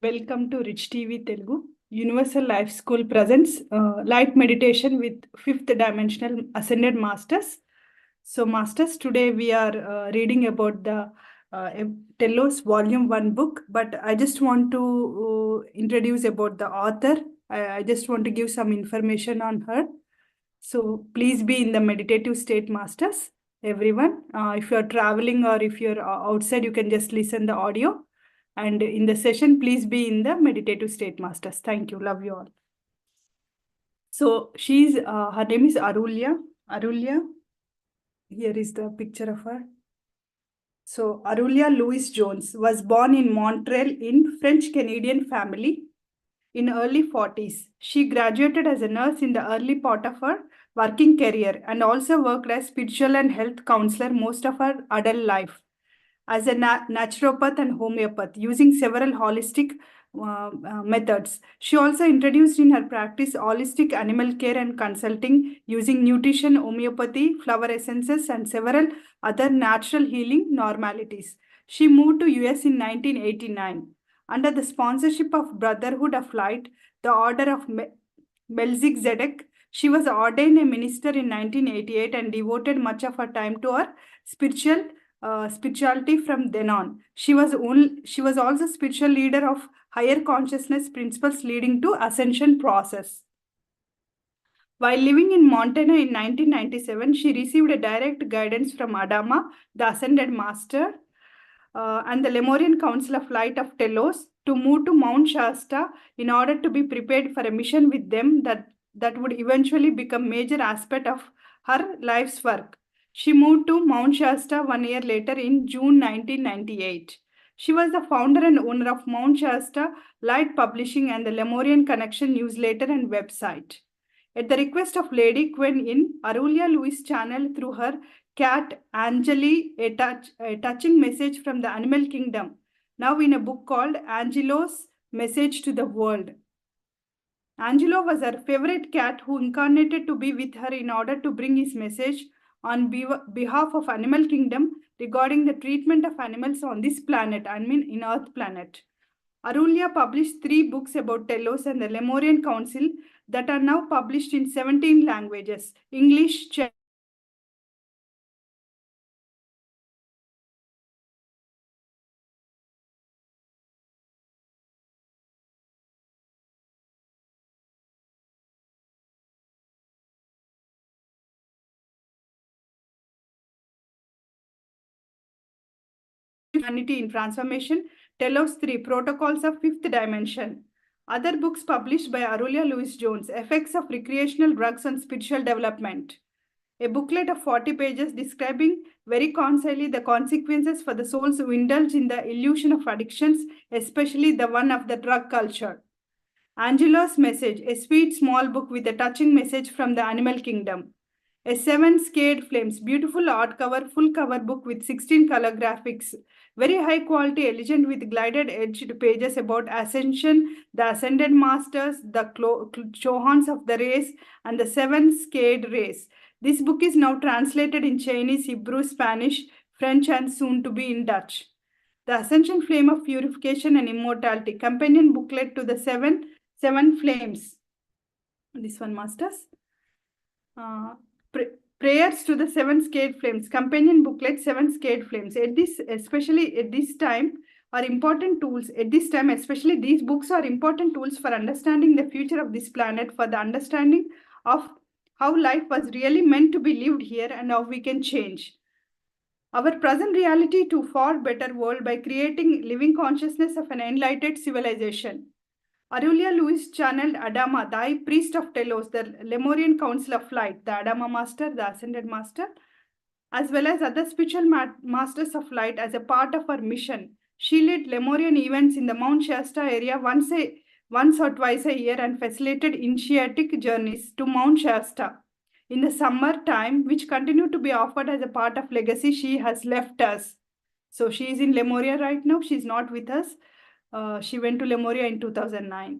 Welcome to Rich TV Telugu. Universal Life School presents light meditation with fifth dimensional ascended masters. So, masters, today we are reading about the Telos Volume 1 book, but I just want to introduce about the author. I just want to give some information on her. So, please be in the meditative state, masters, everyone. If you're traveling or if you're outside, you can just listen the audio. And in the session, please be in the meditative state, masters. Thank you. Love you all. So her name is Arulya. Arulya, here is the picture of her. So Arulya Louise Jones was born in Montreal in French-Canadian family in early 40s. She graduated as a nurse in the early part of her working career and also worked as spiritual and health counselor most of her adult life. As a naturopath and homeopath, using several holistic methods. She also introduced in her practice holistic animal care and consulting using nutrition, homeopathy, flower essences, and several other natural healing normalities. She moved to US in 1989 under the sponsorship of Brotherhood of Light, the Order of Melchizedek. She was ordained a minister in 1988 and devoted much of her time to her spirituality from then on. She was also spiritual leader of higher consciousness principles leading to ascension process. While living in Montana in 1997, she received a direct guidance from Adama, the Ascended Master, and the Lemurian Council of Light of Telos to move to Mount Shasta in order to be prepared for a mission with them that would eventually become a major aspect of her life's work. She moved to Mount Shasta 1 year later in June 1998. She was the founder and owner of Mount Shasta Light Publishing and the Lemurian Connection newsletter and website. At the request of Lady Queen Yin, Arulya Louise channeled through her cat Angeli a touching message from the animal kingdom, now in a book called Angelo's Message to the World. Angelo was her favorite cat who incarnated to be with her in order to bring his message on behalf of animal kingdom regarding the treatment of animals on this planet, in Earth planet. Arulya published 3 books about Telos and the Lemurian Council that are now published in 17 languages: English, Humanity in Transformation, Telos 3, Protocols of Fifth Dimension. Other books published by Arulya Louise Jones, Effects of Recreational Drugs on Spiritual Development. A booklet of 40 pages describing very concisely the consequences for the souls who indulge in the illusion of addictions, especially the one of the drug culture. Angelo's Message, a sweet small book with a touching message from the animal kingdom. A 7 Scared Flames, beautiful art cover, full cover book with 16 color graphics. Very high quality, elegant with glided edged pages about ascension, the ascended masters, the Chohans of the race, and the 7 Scared race. This book is now translated in Chinese, Hebrew, Spanish, French, and soon to be in Dutch. The Ascension Flame of Purification and Immortality, companion booklet to the seven flames. This one, masters. Prayers to the 7 Scared Flames, companion booklet, 7 Scared Flames. Especially at this time, are important tools. At this time, especially these books are important tools for understanding the future of this planet, for the understanding of how life was really meant to be lived here and how we can change our present reality to far better world by creating living consciousness of an enlightened civilization. Arulya Louise channeled Adama, the high priest of Telos, the Lemurian Council of Light, the Adama Master, the Ascended Master, as well as other spiritual masters of light as a part of her mission. She led Lemurian events in the Mount Shasta area once or twice a year and facilitated initiatic journeys to Mount Shasta in the summer time, which continue to be offered as a part of legacy she has left us. So she is in Lemuria right now. She is not with us. She went to Lemuria in 2009.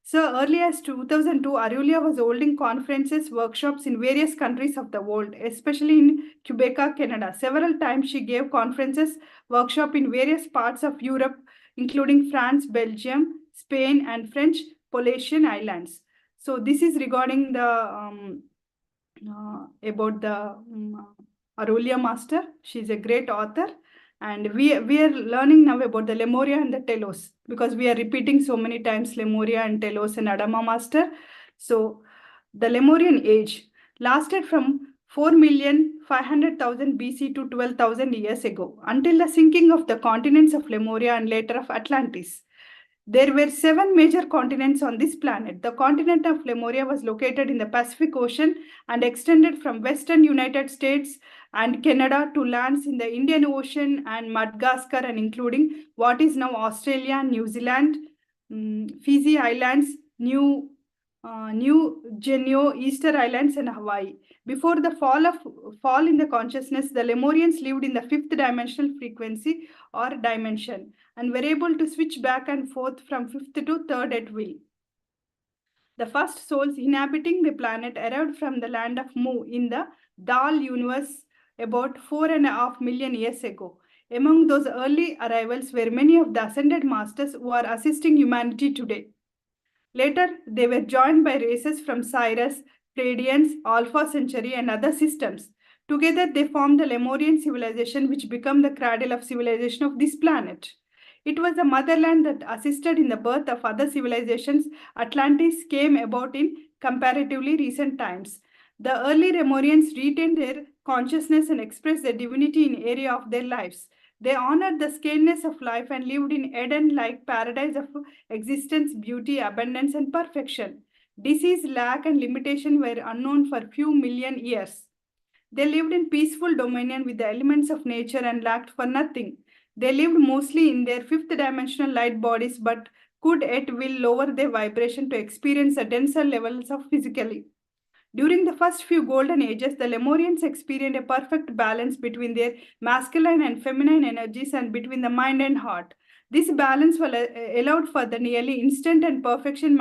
So early as 2002, Arulya was holding conferences, workshops in various countries of the world, especially in Quebec, Canada. Several times she gave conferences, workshops in various parts of Europe, including France, Belgium, Spain, and French Polynesian Islands. So this is regarding the about the Aurelia Master. She's a great author. And we are learning now about the Lemuria and the Telos, because we are repeating so many times Lemuria and Telos and Adama Master. So the Lemurian age lasted from 4,500,000 BC to 12,000 years ago, until the sinking of the continents of Lemuria and later of Atlantis. There were 7 major continents on this planet. The continent of Lemuria was located in the Pacific Ocean and extended from western United States and Canada to lands in the Indian Ocean and Madagascar, and including what is now Australia, New Zealand, Fiji Islands, New Guinea, Easter Islands, and Hawaii. Before the fall in the consciousness, the Lemurians lived in the 5th dimensional frequency or dimension, and were able to switch back and forth from 5th to 3rd at will. The first souls inhabiting the planet arrived from the land of Mu in the Dal universe about 4.5 million years ago. Among those early arrivals were many of the ascended masters who are assisting humanity today. Later, they were joined by races from Sirius, Pleiadians, Alpha Centauri, and other systems. Together, they formed the Lemurian civilization, which became the cradle of civilization of this planet. It was the motherland that assisted in the birth of other civilizations. Atlantis came about in comparatively recent times. The early Lemurians retained their consciousness and expressed their divinity in area of their lives. They honored the scaleness of life and lived in Eden-like paradise of existence, beauty, abundance, and perfection. Disease, lack, and limitation were unknown for few million years. They lived in peaceful dominion with the elements of nature and lacked for nothing. They lived mostly in their 5th dimensional light bodies, but could at will lower their vibration to experience the denser levels of physically. During the first few golden ages, the Lemurians experienced a perfect balance between their masculine and feminine energies and between the mind and heart. This balance allowed for the nearly instant and perfection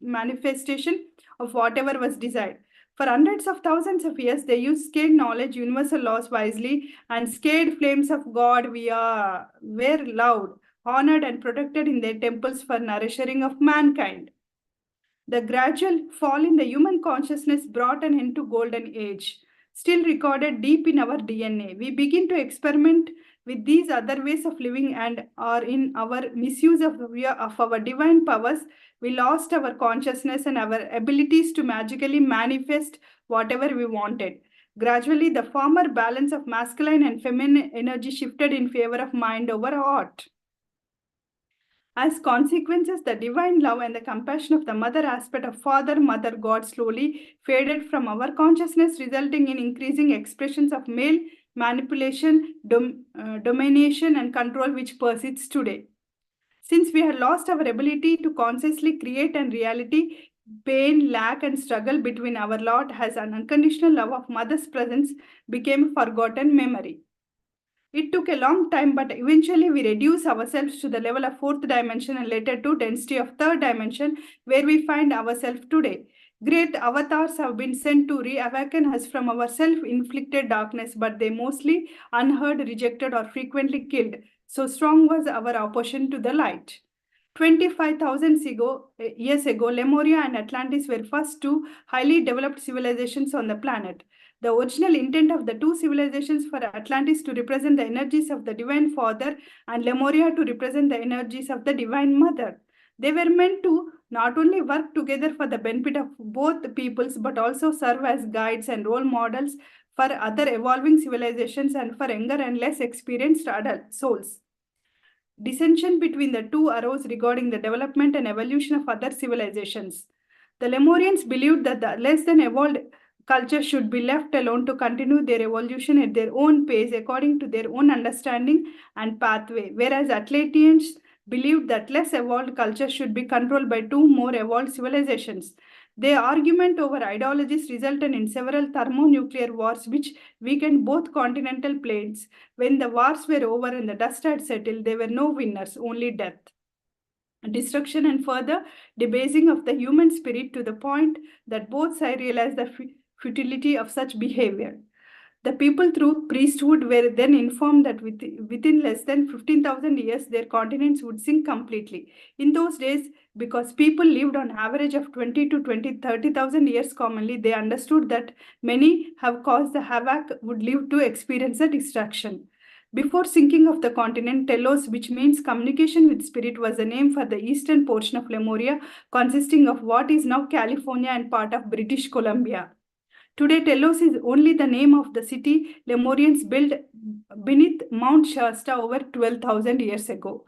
manifestation of whatever was desired. For hundreds of thousands of years, they used scaled knowledge, universal laws wisely, and scaled flames of God were loved, honored, and protected in their temples for nourishing of mankind. The gradual fall in the human consciousness brought an end to Golden Age, still recorded deep in our DNA. We begin to experiment with these other ways of living and are in our misuse of our divine powers. We lost our consciousness and our abilities to magically manifest whatever we wanted. Gradually, the former balance of masculine and feminine energy shifted in favor of mind over heart. As consequences, the divine love and the compassion of the mother aspect of Father, Mother, God slowly faded from our consciousness, resulting in increasing expressions of male manipulation, domination, and control, which persists today. Since we had lost our ability to consciously create and reality, pain, lack, and struggle between our lot as an unconditional love of mother's presence became forgotten memory. It took a long time, but eventually we reduce ourselves to the level of 4th dimension and later to density of 3rd dimension, where we find ourselves today. Great avatars have been sent to reawaken us from our self-inflicted darkness, but they mostly unheard, rejected, or frequently killed. So strong was our opposition to the light. 25,000 years ago, Lemuria and Atlantis were first two highly developed civilizations on the planet. The original intent of the two civilizations for Atlantis to represent the energies of the Divine Father and Lemuria to represent the energies of the Divine Mother. They were meant to not only work together for the benefit of both peoples, but also serve as guides and role models for other evolving civilizations and for younger and less experienced adult souls. Dissension between the two arose regarding the development and evolution of other civilizations. The Lemurians believed that the less than evolved culture should be left alone to continue their evolution at their own pace according to their own understanding and pathway, whereas Atlanteans believed that less evolved culture should be controlled by two more evolved civilizations. Their argument over ideologies resulted in several thermonuclear wars which weakened both continental planes. When the wars were over and the dust had settled, there were no winners, only death, destruction, and further debasing of the human spirit to the point that both sides realized the futility of such behavior. The people through priesthood were then informed that within less than 15,000 years, their continents would sink completely. In those days, because people lived on average of 20 to 30,000 years commonly, they understood that many have caused the havoc would live to experience the destruction. Before sinking of the continent, Telos, which means communication with spirit, was the name for the eastern portion of Lemuria, consisting of what is now California and part of British Columbia. Today, Telos is only the name of the city Lemurians built beneath Mount Shasta over 12,000 years ago.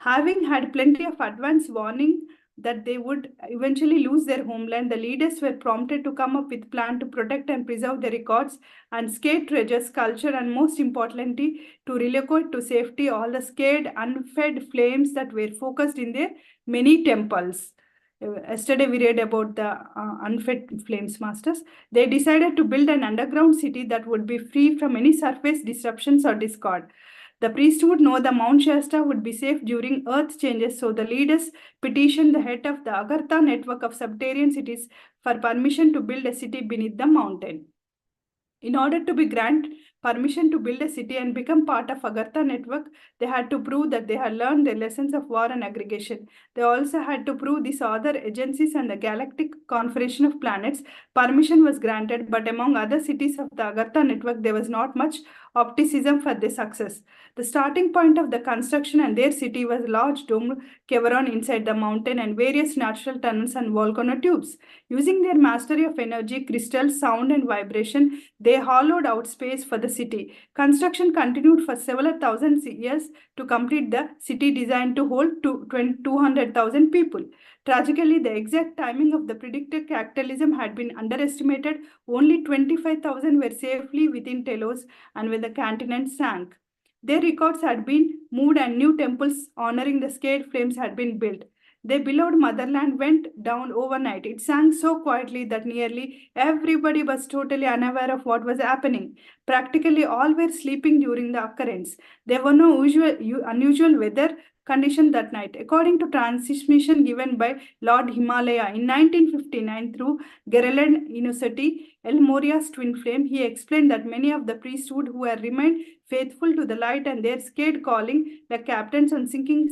Having had plenty of advance warning that they would eventually lose their homeland, the leaders were prompted to come up with a plan to protect and preserve their records and scared treasures, culture, and most importantly, to relocate to safety all the scared, unfed flames that were focused in their many temples. Yesterday we read about the unfed flames masters. They decided to build an underground city that would be free from any surface disruptions or discord. The priest would know the Mount Shasta would be safe during earth changes, so the leaders petitioned the head of the Agartha network of subterranean cities for permission to build a city beneath the mountain. In order to be granted permission to build a city and become part of Agartha network, they had to prove that they had learned the lessons of war and aggregation. They also had to prove these other agencies and the Galactic Confederation of Planets. Permission was granted, but among other cities of the Agartha network, there was not much optimism for their success. The starting point of the construction and their city was a large domed cavern inside the mountain and various natural tunnels and volcano tubes. Using their mastery of energy, crystals, sound, and vibration, they hollowed out space for the city. Construction continued for several thousand years to complete the city designed to hold 200,000 people. Tragically, the exact timing of the predicted cataclysm had been underestimated. Only 25,000 were safely within Telos, and when the continent sank, their records had been moved and new temples honoring the scared flames had been built. Their beloved motherland went down overnight. It sank so quietly that nearly everybody was totally unaware of what was happening. Practically all were sleeping during the occurrence. There were no unusual weather condition that night. According to transmission given by Lord Himalaya in 1959 through Gerald University, El Moria's twin flame, he explained that many of the priesthood who had remained faithful to the light and their scared calling, the captains on sinking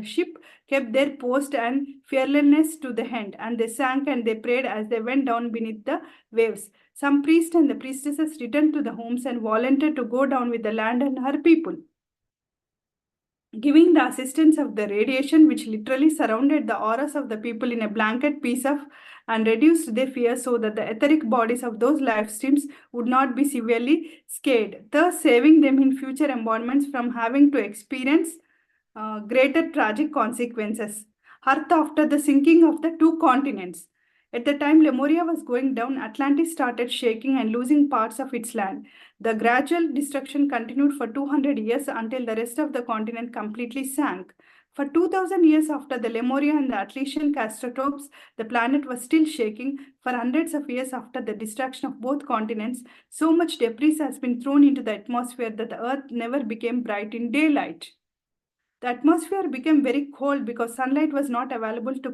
ship, kept their post and fearlessness to the end, and they sank and they prayed as they went down beneath the waves. Some priests and the priestesses returned to the homes and volunteered to go down with the land and her people, giving the assistance of the radiation which literally surrounded the auras of the people in a blanket piece of and reduced their fear so that the etheric bodies of those life streams would not be severely scared, thus saving them in future embodiments from having to experience greater tragic consequences. Earth after the sinking of the two continents. At the time Lemuria was going down, Atlantis started shaking and losing parts of its land. The gradual destruction continued for 200 years until the rest of the continent completely sank. For 2,000 years after the Lemuria and the Atlantean catastrophes, the planet was still shaking. For hundreds of years after the destruction of both continents, so much debris has been thrown into the atmosphere that the Earth never became bright in daylight. The atmosphere became very cold because sunlight was not available to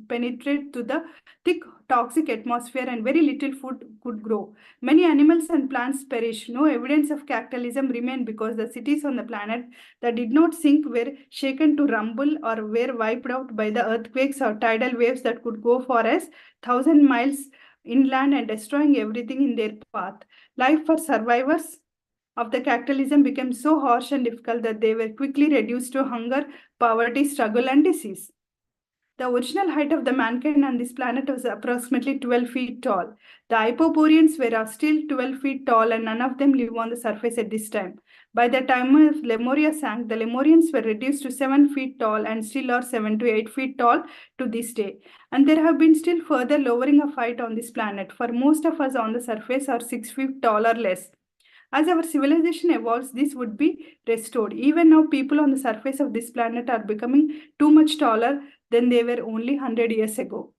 penetrate to the thick toxic atmosphere, and very little food could grow. Many animals and plants perished. No evidence of cataclysm remained because the cities on the planet that did not sink were shaken to rumble or were wiped out by the earthquakes or tidal waves that could go for as 1,000 miles inland and destroying everything in their path. Life for survivors of the cataclysm became so harsh and difficult that they were quickly reduced to hunger, poverty, struggle, and disease. The original height of the mankind on this planet was approximately 12 feet tall. The Hyperboreans were still 12 feet tall, and none of them live on the surface at this time. By the time of Lemuria sank, the Lemurians were reduced to 7 feet tall and still are 7 to 8 feet tall to this day. And there have been still further lowering of height on this planet. For most of us on the surface are 6 feet tall or less. As our civilization evolves, this would be restored. Even now, people on the surface of this planet are becoming too much taller than they were only 100 years ago.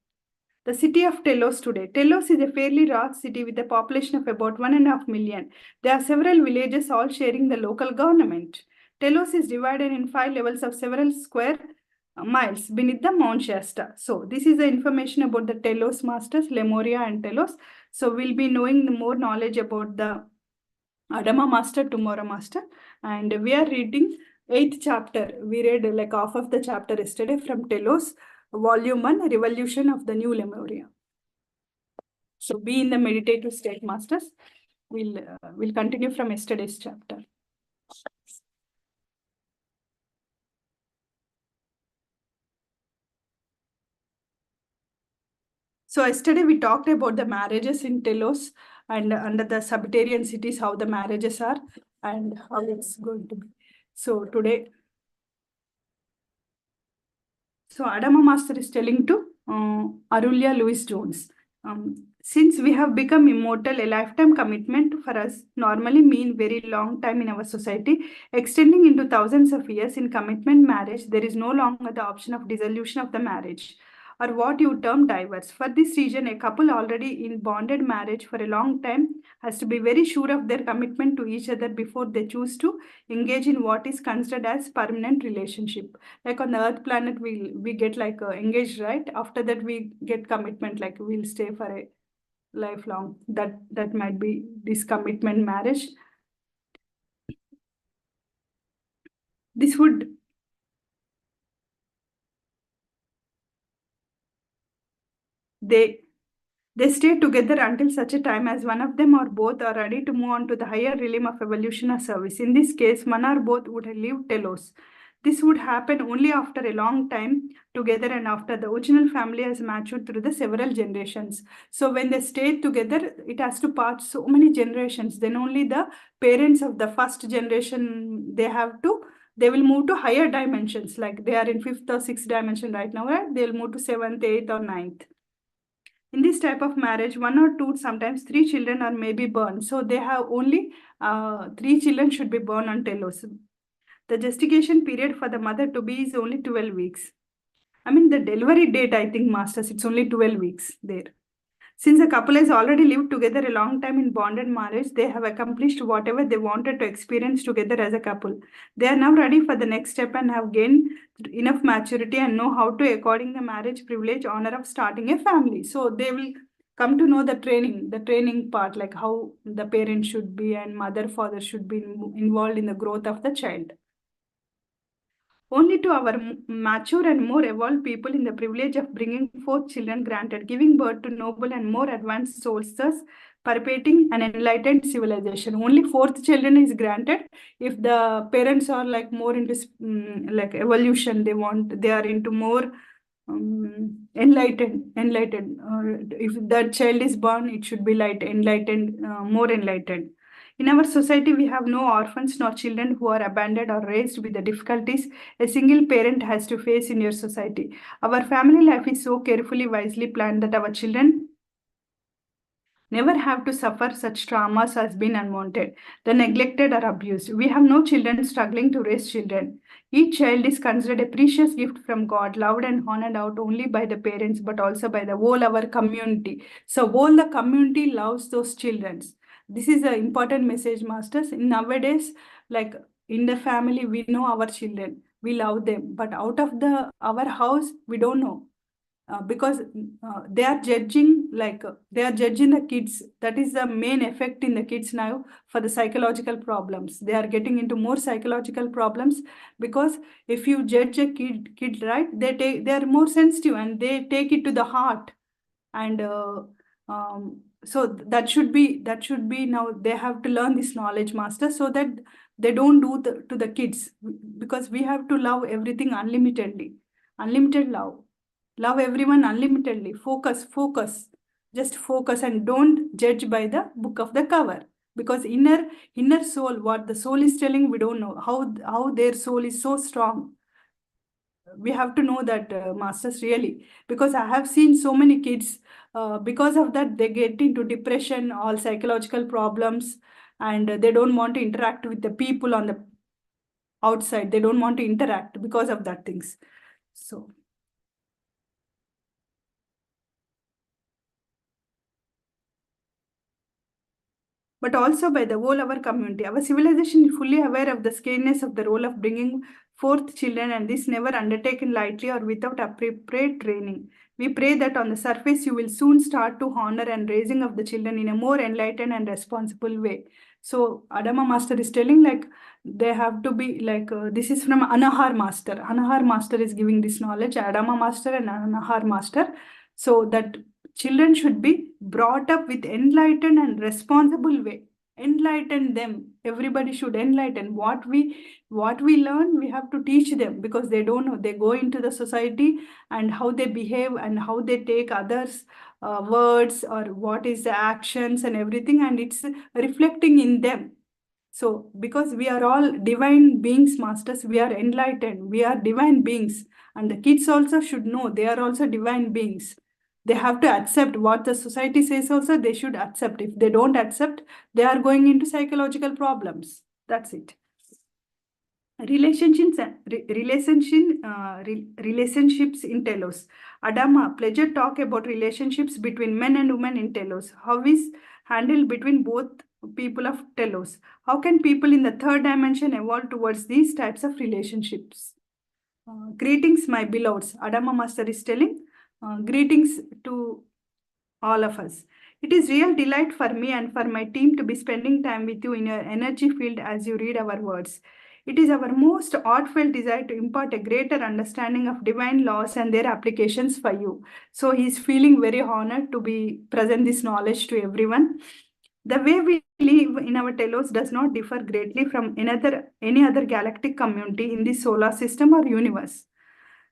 The city of Telos today. Telos is a fairly large city with a population of about 1.5 million. There are several villages all sharing the local government. Telos is divided in 5 levels of several square miles beneath the Mount Shasta. So this is the information about the Telos masters, Lemuria and Telos. So we'll be knowing more knowledge about the Adama Master, Tomorrow Master, and we are reading 8th chapter. We read like half of the chapter yesterday from Telos, Volume 1, Revolution of the New Lemuria. So be in the meditative state, Masters. We'll continue from yesterday's chapter. So yesterday we talked about the marriages in Telos and under the Sabbatarian cities, how the marriages are and how it's going to be. So today, so Adama Master is telling to Arulia Louis Jones. Since we have become immortal, a lifetime commitment for us normally mean very long time in our society, extending into thousands of years. In commitment marriage, there is no longer the option of dissolution of the marriage, or what you term divorce. For this reason, a couple already in bonded marriage for a long time has to be very sure of their commitment to each other before they choose to engage in what is considered as permanent relationship. Like on the earth planet, we get like engaged, right? After that we get commitment, like we'll stay for a lifelong. That might be this commitment marriage. This would they They stay together until such a time as one of them or both are ready to move on to the higher realm of evolution or service. In this case, one or both would leave Telos. This would happen only after a long time together and after the original family has matured through the several generations. So when they stay together, it has to pass so many generations. Then only the parents of the first generation, they will move to higher dimensions. Like they are in fifth or sixth dimension right now, right? They'll move to seventh, eighth or ninth. In this type of marriage, one or two, sometimes three children are maybe born. So they have only three children should be born on Telos. The gestation period for the mother to be is only 12 weeks. I mean, the delivery date, I think, Masters, it's only 12 weeks there. Since a couple has already lived together a long time in bonded marriage, they have accomplished whatever they wanted to experience together as a couple. They are now ready for the next step and have gained enough maturity and know how to, according the marriage privilege, honor of starting a family. So they will come to know the training part, like how the parent should be and mother, father should be involved in the growth of the child. Only to our mature and more evolved people in the privilege of bringing forth children granted, giving birth to noble and more advanced souls, thus perpetuating an enlightened civilization. Only fourth children is granted if the parents are like more into like evolution. They are into more enlightened. If the child is born, it should be enlightened, more enlightened. In our society, we have no orphans nor children who are abandoned or raised with the difficulties a single parent has to face in your society. Our family life is so carefully, wisely planned that our children never have to suffer such traumas as being unwanted, the neglected or abused. We have no children struggling to raise children. Each child is considered a precious gift from God, loved and honored out only by the parents, but also by the whole our community. So whole the community loves those children. This is an important message, Masters. In nowadays, like in the family, we know our children, we love them, but out of our house, we don't know. Because they are judging the kids. That is the main effect in the kids now for the psychological problems. They are getting into more psychological problems because if you judge a kid, right, they are more sensitive and they take it to the heart. And so that should be now they have to learn this knowledge, Master, so that they don't do to the kids, because we have to love everything unlimitedly. Unlimited love everyone unlimitedly. Focus, just focus and don't judge by the book of the cover, because inner soul, what the soul is telling, we don't know how their soul is so strong. We have to know that, Masters, really, because I have seen so many kids, because of that they get into depression, all psychological problems, and they don't want to interact with the people on the outside. They don't want to interact because of that things. So but also by the whole our community. Our civilization is fully aware of the scariness of the role of bringing forth children, and this never undertaken lightly or without appropriate training. We pray that on the surface you will soon start to honor and raising of the children in a more enlightened and responsible way. So Adama Master is telling like they have to be like this is from Anahar Master. Anahar Master is giving this knowledge, Adama Master and Anahar Master. So that children should be brought up with enlightened and responsible way. Enlighten them. Everybody should enlighten. What we learn, we have to teach them because they don't know. They go into the society and how they behave and how they take others' words or what is the actions and everything, and it's reflecting in them. So, because we are all divine beings, masters, we are enlightened, we are divine beings, and the kids also should know they are also divine beings. They have to accept what the society says, also, they should accept. If they don't accept, they are going into psychological problems. That's it. Relationships in Telos. Adama, pleasure talk about relationships between men and women in Telos. How is handled between both people of Telos? How can people in the third dimension evolve towards these types of relationships? Greetings, my beloveds. Adama Master is telling greetings to all of us. It is real delight for me and for my team to be spending time with you in your energy field as you read our words. It is our most heartfelt desire to impart a greater understanding of divine laws and their applications for you. So he is feeling very honored to be present this knowledge to everyone. The way we live in our telos does not differ greatly from any other galactic community in the solar system or universe.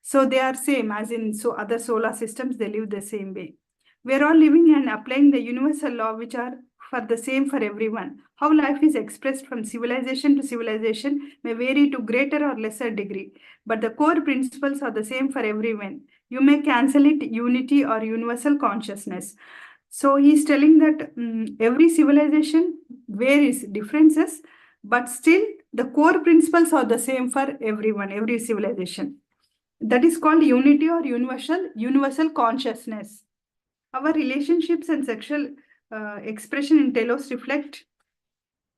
So they are same as in other solar systems, they live the same way. We are all living and applying the universal law which are for the same for everyone. How life is expressed from civilization to civilization may vary to greater or lesser degree, but the core principles are the same for everyone. You may cancel it unity or universal consciousness. So he's telling that every civilization varies differences, but still the core principles are the same for everyone, every civilization. That is called unity or universal consciousness. Our relationships and sexual expression in Telos reflect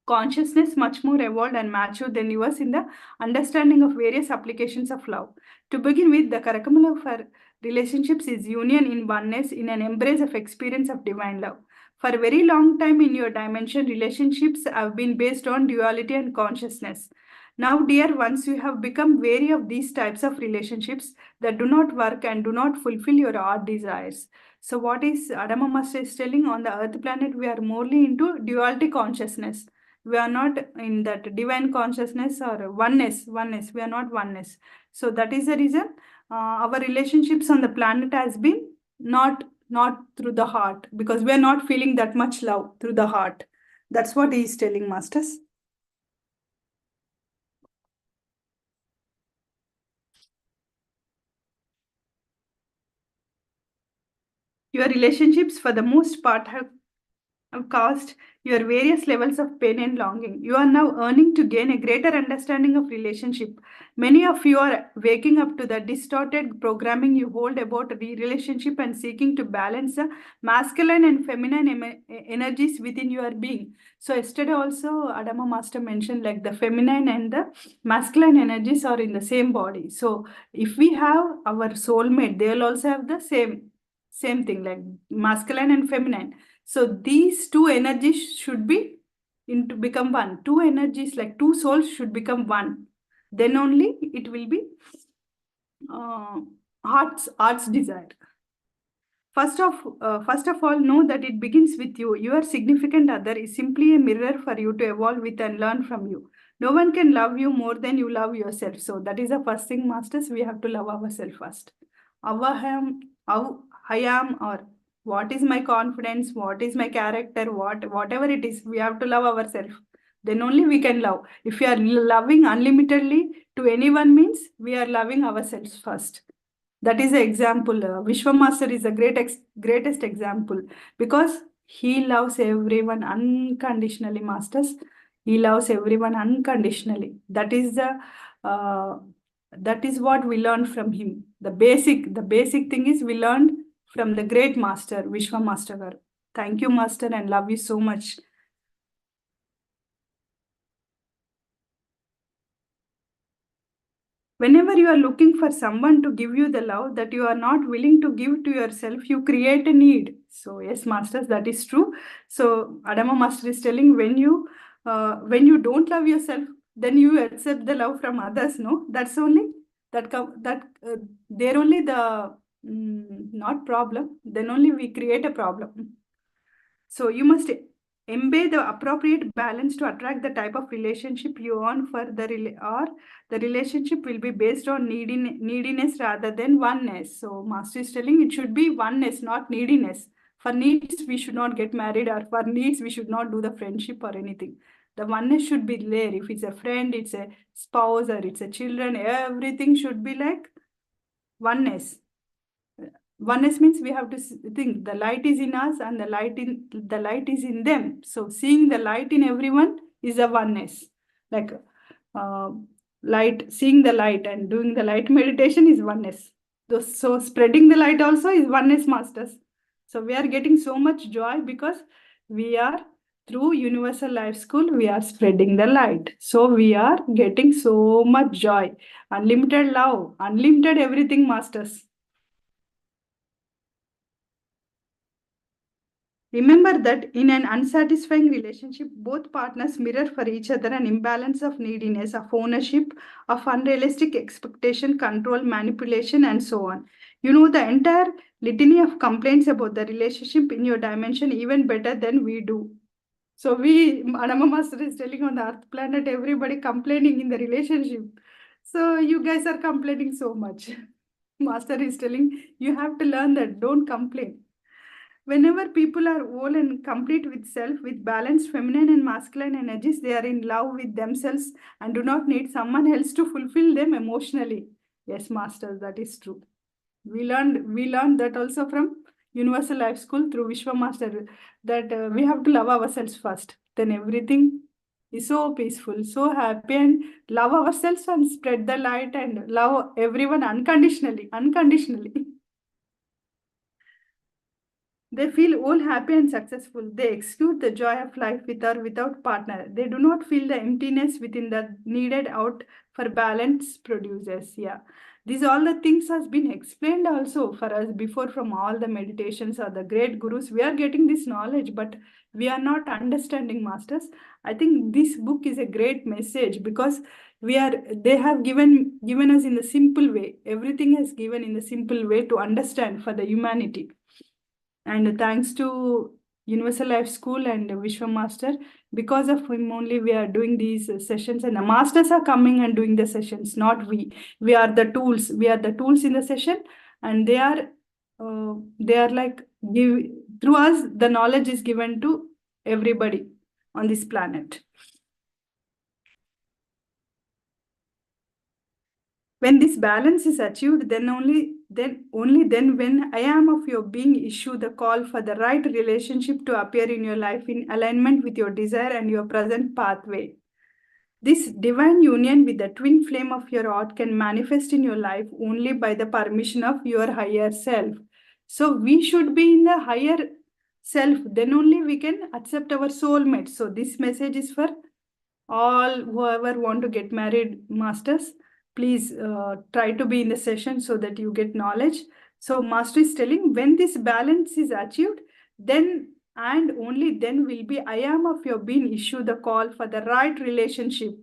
consciousness much more evolved and mature than yours in the understanding of various applications of love. To begin with, the curriculum for relationships is union in oneness in an embrace of experience of divine love. For a very long time in your dimension, relationships have been based on duality and consciousness. Now, dear ones, you have become wary of these types of relationships that do not work and do not fulfill your heart desires. So what is Adama Master is telling, on the earth planet, we are morely into duality consciousness. We are not in that divine consciousness or oneness. We are not oneness. So that is the reason our relationships on the planet has been not through the heart, because we are not feeling that much love through the heart. That's what he is telling, masters. Your relationships, for the most part, have caused your various levels of pain and longing. You are now earning to gain a greater understanding of relationship. Many of you are waking up to the distorted programming you hold about the relationship and seeking to balance the masculine and feminine energies within your being. So yesterday also Adama Master mentioned like the feminine and the masculine energies are in the same body. So if we have our soulmate, they'll also have the same thing like masculine and feminine. So these two energies should be into become one. Two energies like two souls should become one. Then only it will be heart's desire. First of all, know that it begins with you. Your significant other is simply a mirror for you to evolve with and learn from you. No one can love you more than you love yourself. So that is the first thing, masters. We have to love ourselves first. How I am, or what is my confidence, what is my character, whatever it is, we have to love ourselves. Then only we can love. If we are loving unlimitedly to anyone, means we are loving ourselves first. That is the example. Vishwamaster is the greatest example, because he loves everyone unconditionally, masters. He loves everyone unconditionally. That is what we learn from him. The basic thing is we learned from the great master, Vishwamaster. Thank you, master, and love you so much. Whenever you are looking for someone to give you the love that you are not willing to give to yourself, you create a need. So yes, masters, that is true. So Adama master is telling, when you don't love yourself, then you accept the love from others. No, that's only they're only the not problem. Then only we create a problem. So you must embed the appropriate balance to attract the type of relationship you want for or the relationship will be based on neediness rather than oneness. So master is telling it should be oneness, not neediness. For needs, we should not get married, or for needs, we should not do the friendship or anything. The oneness should be there. If it's a friend, it's a spouse, or it's a children, everything should be like oneness. Oneness means we have to think the light is in us and the light is in them. So seeing the light in everyone is a oneness. Like uh, seeing the light and doing the light meditation is oneness. So spreading the light also is oneness, masters. So we are getting so much joy because we are through Universal Life School, we are spreading the light. So we are getting so much joy, unlimited love, unlimited everything, masters. Remember that in an unsatisfying relationship, both partners mirror for each other an imbalance of neediness, of ownership, of unrealistic expectation, control, manipulation, and so on. You know the entire litany of complaints about the relationship in your dimension even better than we do. So Anama Master is telling on the Earth planet, everybody complaining in the relationship. So you guys are complaining so much. Master is telling you have to learn that, don't complain. Whenever people are whole and complete with self, with balanced feminine and masculine energies, they are in love with themselves and do not need someone else to fulfill them emotionally. Yes, masters, that is true. We learned that also from Universal Life School through Vishwa Master, that we have to love ourselves first. Then everything is so peaceful, so happy, and love ourselves and spread the light and love everyone unconditionally. Unconditionally. They feel all happy and successful. They execute the joy of life with or without partner. They do not feel the emptiness within the needed out for balance producers. Yeah. These all the things has been explained also for us before from all the meditations or the great gurus. We are getting this knowledge, but we are not understanding, masters. I think this book is a great message because they have given us in the simple way. Everything is given in the simple way to understand for the humanity. And thanks to Universal Life School and Vishwa Master, because of him only we are doing these sessions, and the masters are coming and doing the sessions, not we. We are the tools. We are the tools in the session, and they are like through us the knowledge is given to everybody on this planet. When this balance is achieved, then only then when I am of your being issue the call for the right relationship to appear in your life in alignment with your desire and your present pathway. This divine union with the twin flame of your heart can manifest in your life only by the permission of your higher self. So we should be in the higher self, then only we can accept our soulmate. So this message is for all whoever want to get married, masters. Please try to be in the session so that you get knowledge. So master is telling when this balance is achieved, then and only then will be I am of your being issue the call for the right relationship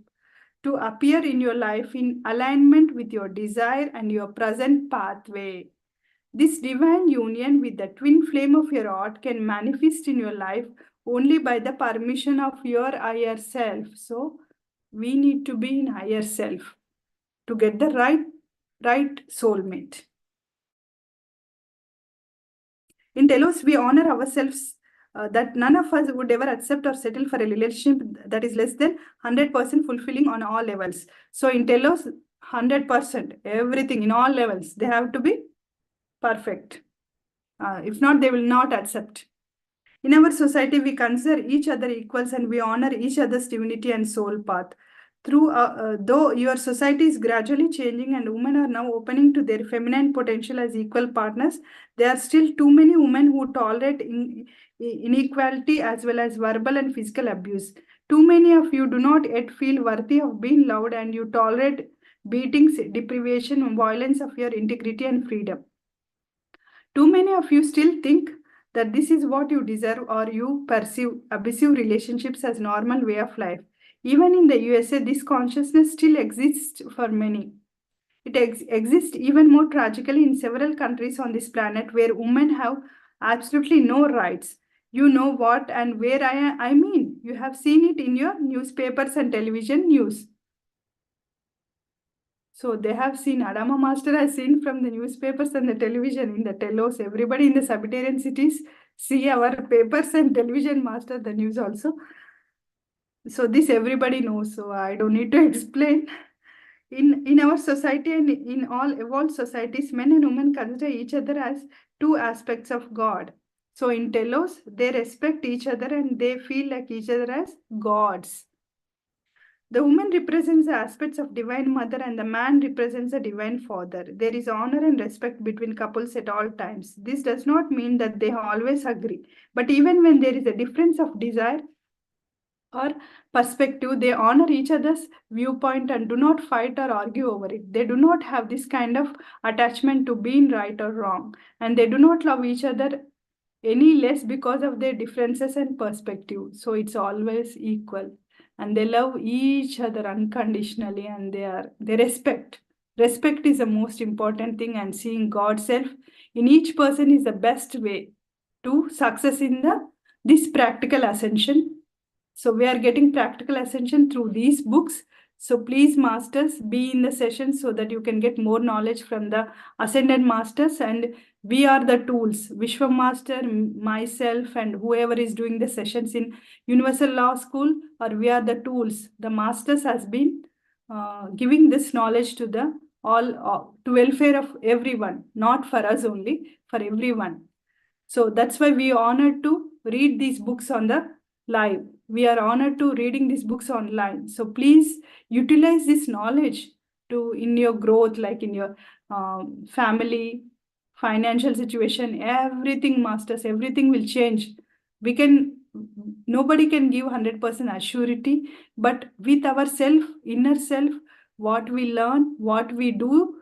to appear in your life in alignment with your desire and your present pathway. This divine union with the twin flame of your heart can manifest in your life only by the permission of your higher self. So we need to be in higher self to get the right soulmate. In Telos, we honor ourselves that none of us would ever accept or settle for a relationship that is less than 100% fulfilling on all levels. So in Telos, 100%, everything in all levels, they have to be perfect. If not, they will not accept. In our society, we consider each other equals and we honor each other's divinity and soul path. Though your society is gradually changing and women are now opening to their feminine potential as equal partners, there are still too many women who tolerate inequality as well as verbal and physical abuse. Too many of you do not yet feel worthy of being loved and you tolerate beatings, deprivation, violence of your integrity and freedom. Too many of you still think that this is what you deserve, or you perceive abusive relationships as normal way of life. Even in the USA, this consciousness still exists for many. It exists even more tragically in several countries on this planet where women have absolutely no rights. You know what and where I mean. You have seen it in your newspapers and television news. So they have seen, Adama Master has seen from the newspapers and the television in the telos. Everybody in the Sabbatarian cities see our papers and television master, the news also. So this everybody knows, so I don't need to explain. In our society and in all evolved societies, men and women consider each other as two aspects of God. So in telos, they respect each other and they feel like each other as gods. The woman represents the aspects of Divine Mother and the man represents the Divine Father. There is honor and respect between couples at all times. This does not mean that they always agree, but even when there is a difference of desire or perspective, they honor each other's viewpoint and do not fight or argue over it. They do not have this kind of attachment to being right or wrong, and they do not love each other any less because of their differences and perspective. So it's always equal, and they love each other unconditionally, and they respect. Respect is the most important thing, and seeing God's self in each person is the best way to success in the this practical ascension. So we are getting practical ascension through these books. So please, masters, be in the session so that you can get more knowledge from the ascended masters. And we are the tools. Vishwa Master, myself, and whoever is doing the sessions in Universal Law School, or we are the tools. The masters has been giving this knowledge to the all to welfare of everyone, not for us only, for everyone. So that's why we are honored to read these books on the live. We are honored to reading these books online. So please utilize this knowledge to in your growth, like in your family, financial situation, everything, masters, everything will change. We can, nobody can give 100% assurity, but with our self, inner self, what we learn, what we do,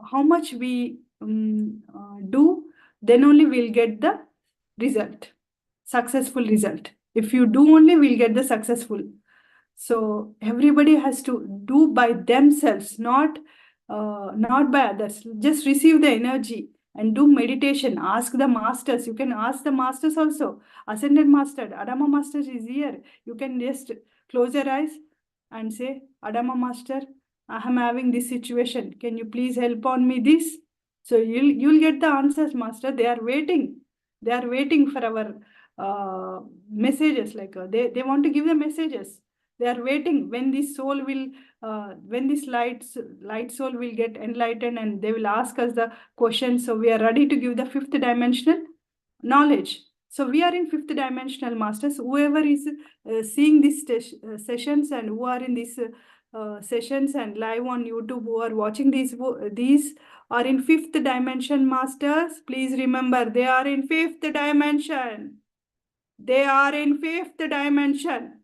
how much we do, then only we'll get the result, successful result. If you do only, we'll get the successful. So everybody has to do by themselves, not by others. Just receive the energy and do meditation. Ask the masters. You can ask the masters also. Ascended Master, Adama Master is here. You can just close your eyes and say, Adama Master, I am having this situation. Can you please help on me this? So you'll get the answers, Master. They are waiting. They are waiting for our messages. Like they want to give the messages. They are waiting when this soul will, when this light soul will get enlightened, and they will ask us the question. So we are ready to give the fifth dimensional knowledge. So we are in fifth dimensional, masters. Whoever is seeing these sessions and who are in these sessions and live on YouTube, who are watching these are in fifth dimension, masters. Please remember, they are in fifth dimension. They are in fifth dimension.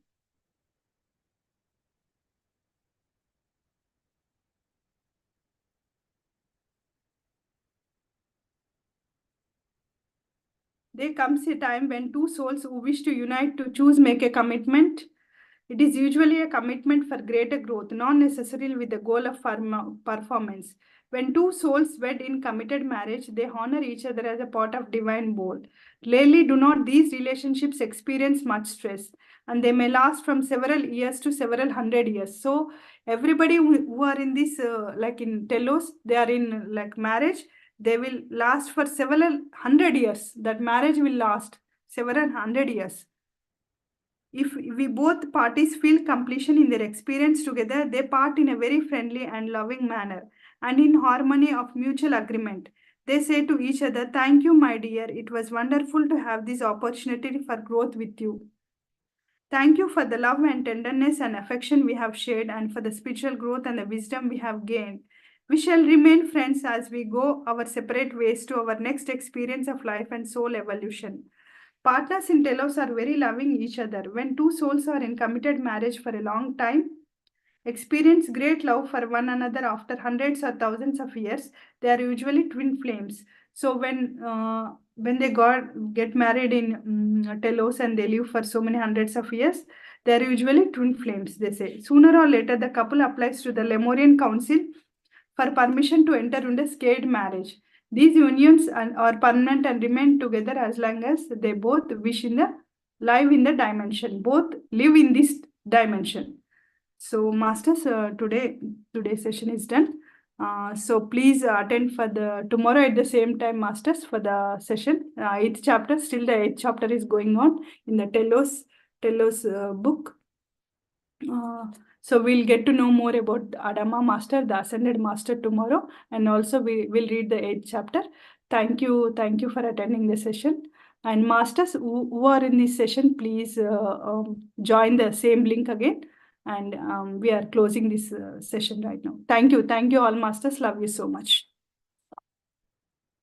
There comes a time when two souls who wish to unite to choose make a commitment. It is usually a commitment for greater growth, not necessarily with the goal of performance. When two souls wed in committed marriage, they honor each other as a part of divine bowl. Rarely do not these relationships experience much stress, and they may last from several years to several hundred years. So everybody who are in this, like in telos, they are in like marriage, they will last for several hundred years. That marriage will last several hundred years. If we both parties feel completion in their experience together, they part in a very friendly and loving manner and in harmony of mutual agreement. They say to each other, "Thank you, my dear. It was wonderful to have this opportunity for growth with you. Thank you for the love and tenderness and affection we have shared, and for the spiritual growth and the wisdom we have gained. We shall remain friends as we go our separate ways to our next experience of life and soul evolution." Partners in telos are very loving each other. When two souls are in committed marriage for a long time, experience great love for one another after hundreds or thousands of years. They are usually twin flames. So when they get married in Telos and they live for so many hundreds of years, they are usually twin flames, they say. Sooner or later, the couple applies to the Lemurian Council for permission to enter into a sacred marriage. These unions are permanent and remain together as long as they both wish in the live in the dimension, both live in this dimension. So masters, today's session is done. So please attend for the tomorrow at the same time, masters, for the session. Eighth chapter, still the eighth chapter is going on in the Telos book. So we'll get to know more about Adama Master, the Ascended Master tomorrow, and also we will read the eighth chapter. Thank you for attending the session. And masters who are in this session, please join the same link again. And we are closing this session right now. Thank you all masters. Love you so much.